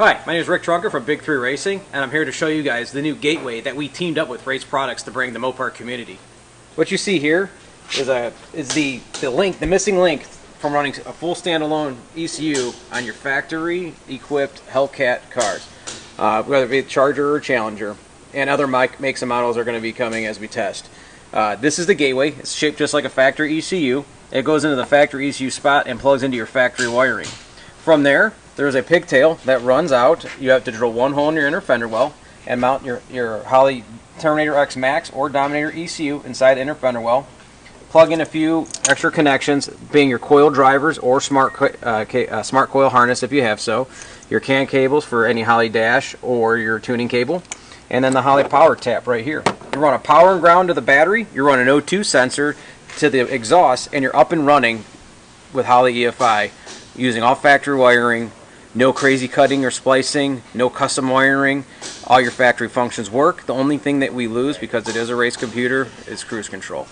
Hi, my name is Rick Trunker from Big 3 Racing, and I'm here to show you guys the new gateway that we teamed up with Race Products to bring the Mopar community. What you see here is the missing link from running a full standalone ECU on your factory equipped Hellcat cars, whether it be Charger or Challenger, and other makes and models are going to be coming as we test. This is the gateway. It's shaped just like a factory ECU. It goes into the factory ECU spot and plugs into your factory wiring. From there, there's a pigtail that runs out. You have to drill one hole in your inner fender well and mount your Holley Terminator X Max or Dominator ECU inside the inner fender well. Plug in a few extra connections, being your coil drivers or smart coil harness if you have so, your CAN cables for any Holley dash or your tuning cable, and then the Holley power tap right here. You run a power and ground to the battery, you run an O2 sensor to the exhaust, and you're up and running with Holley EFI using all factory wiring. No crazy cutting or splicing, no custom wiring. All your factory functions work. The only thing that we lose, because it is a race computer, is cruise control.